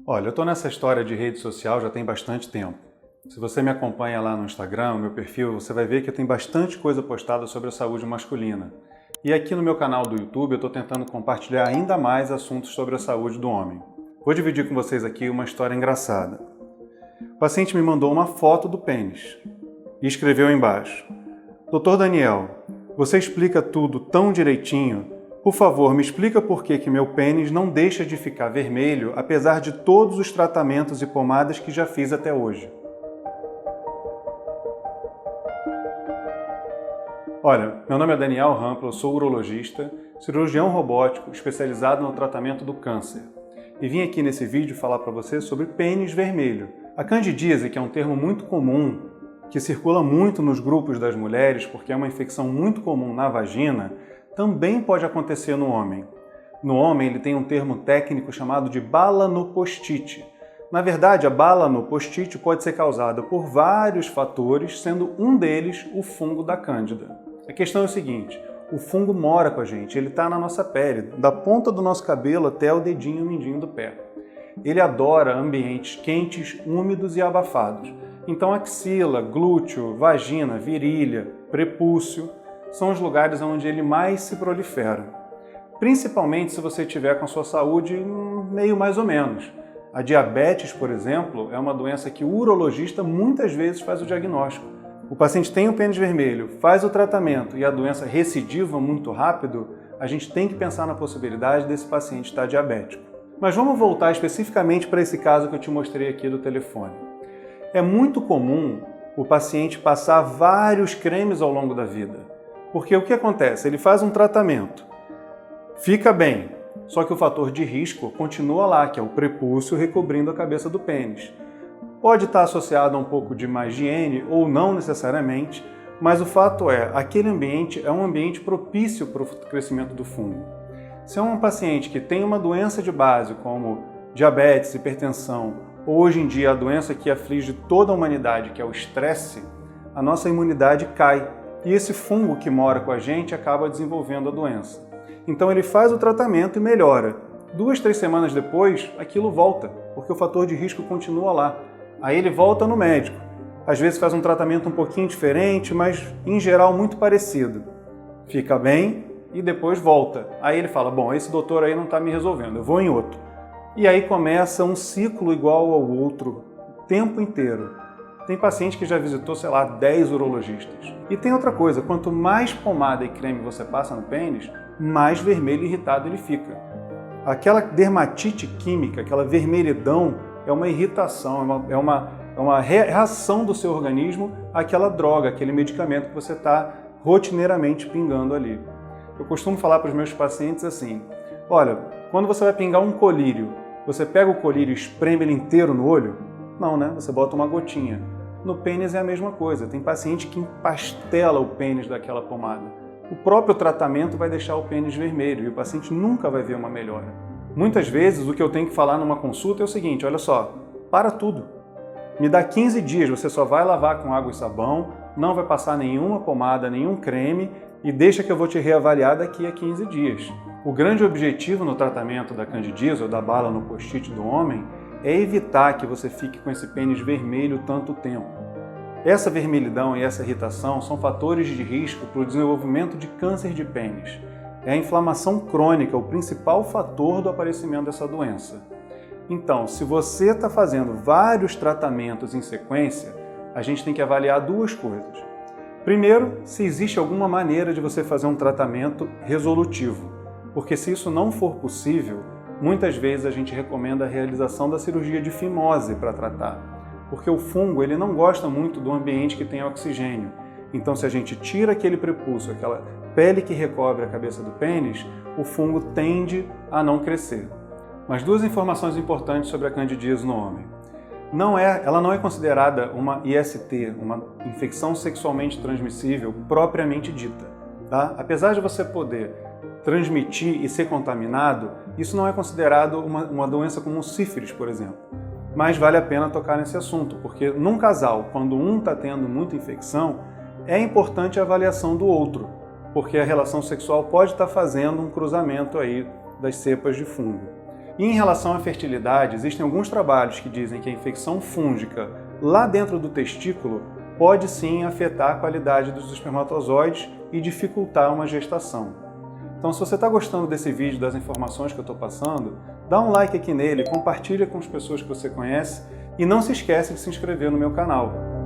Olha, eu estou nessa história de rede social já tem bastante tempo. Se você me acompanha lá no Instagram, no meu perfil, você vai ver que eu tenho bastante coisa postada sobre a saúde masculina. E aqui no meu canal do YouTube eu estou tentando compartilhar ainda mais assuntos sobre a saúde do homem. Vou dividir com vocês aqui uma história engraçada. O paciente me mandou uma foto do pênis e escreveu embaixo: Dr. Daniel, você explica tudo tão direitinho. Por favor, me explica por que meu pênis não deixa de ficar vermelho, apesar de todos os tratamentos e pomadas que já fiz até hoje. Olha, meu nome é Daniel Rampla, eu sou urologista, cirurgião robótico especializado no tratamento do câncer. E vim aqui nesse vídeo falar para você sobre pênis vermelho. A candidíase, que é um termo muito comum, que circula muito nos grupos das mulheres, porque é uma infecção muito comum na vagina, também pode acontecer no homem. No homem, ele tem um termo técnico chamado de balanopostite. Na verdade, a balanopostite pode ser causada por vários fatores, sendo um deles o fungo da cândida. A questão é o seguinte: o fungo mora com a gente, ele está na nossa pele, da ponta do nosso cabelo até o dedinho mindinho do pé. Ele adora ambientes quentes, úmidos e abafados. Então, axila, glúteo, vagina, virilha, prepúcio são os lugares onde ele mais se prolifera. Principalmente se você tiver com a sua saúde meio mais ou menos. A diabetes, por exemplo, é uma doença que o urologista muitas vezes faz o diagnóstico. O paciente tem o pênis vermelho, faz o tratamento e a doença recidiva muito rápido, a gente tem que pensar na possibilidade desse paciente estar diabético. Mas vamos voltar especificamente para esse caso que eu te mostrei aqui do telefone. É muito comum o paciente passar vários cremes ao longo da vida. Porque o que acontece? Ele faz um tratamento, fica bem, só que o fator de risco continua lá, que é o prepúcio recobrindo a cabeça do pênis. Pode estar associado a um pouco de má higiene ou não necessariamente, mas o fato é, aquele ambiente é um ambiente propício para o crescimento do fungo. Se é um paciente que tem uma doença de base, como diabetes, hipertensão, ou hoje em dia a doença que aflige toda a humanidade, que é o estresse, a nossa imunidade cai. E esse fungo que mora com a gente acaba desenvolvendo a doença. Então ele faz o tratamento e melhora. 2, 3 semanas depois, aquilo volta, porque o fator de risco continua lá. Aí ele volta no médico. Às vezes faz um tratamento um pouquinho diferente, mas em geral muito parecido. Fica bem e depois volta. Aí ele fala, bom, esse doutor aí não está me resolvendo, eu vou em outro. E aí começa um ciclo igual ao outro, o tempo inteiro. Tem paciente que já visitou, 10 urologistas. E tem outra coisa, quanto mais pomada e creme você passa no pênis, mais vermelho e irritado ele fica. Aquela dermatite química, aquela vermelhidão, é uma irritação, é uma reação do seu organismo àquela droga, aquele medicamento que você está rotineiramente pingando ali. Eu costumo falar para os meus pacientes assim, olha, quando você vai pingar um colírio, você pega o colírio e espreme ele inteiro no olho? Não, né? Você bota uma gotinha. No pênis é a mesma coisa, tem paciente que empastela o pênis daquela pomada. O próprio tratamento vai deixar o pênis vermelho e o paciente nunca vai ver uma melhora. Muitas vezes o que eu tenho que falar numa consulta é o seguinte, olha só, para tudo. Me dá 15 dias, você só vai lavar com água e sabão, não vai passar nenhuma pomada, nenhum creme e deixa que eu vou te reavaliar daqui a 15 dias. O grande objetivo no tratamento da candidíase ou da balanopostite do homem é evitar que você fique com esse pênis vermelho tanto tempo. Essa vermelhidão e essa irritação são fatores de risco para o desenvolvimento de câncer de pênis. É a inflamação crônica o principal fator do aparecimento dessa doença. Então, se você está fazendo vários tratamentos em sequência, a gente tem que avaliar duas coisas. Primeiro, se existe alguma maneira de você fazer um tratamento resolutivo, porque se isso não for possível, muitas vezes a gente recomenda a realização da cirurgia de fimose para tratar, porque o fungo ele não gosta muito do ambiente que tem oxigênio. Então, se a gente tira aquele prepúcio, aquela pele que recobre a cabeça do pênis, o fungo tende a não crescer. Mas duas informações importantes sobre a candidíase no homem. Ela não é considerada uma IST, uma infecção sexualmente transmissível propriamente dita. Tá? Apesar de você poder transmitir e ser contaminado, isso não é considerado uma doença como sífilis, por exemplo. Mas vale a pena tocar nesse assunto, porque num casal, quando um está tendo muita infecção, é importante a avaliação do outro, porque a relação sexual pode estar fazendo um cruzamento aí das cepas de fungo. E em relação à fertilidade, existem alguns trabalhos que dizem que a infecção fúngica lá dentro do testículo pode sim afetar a qualidade dos espermatozoides e dificultar uma gestação. Então, se você está gostando desse vídeo, das informações que eu estou passando, dá um like aqui nele, compartilha com as pessoas que você conhece e não se esquece de se inscrever no meu canal.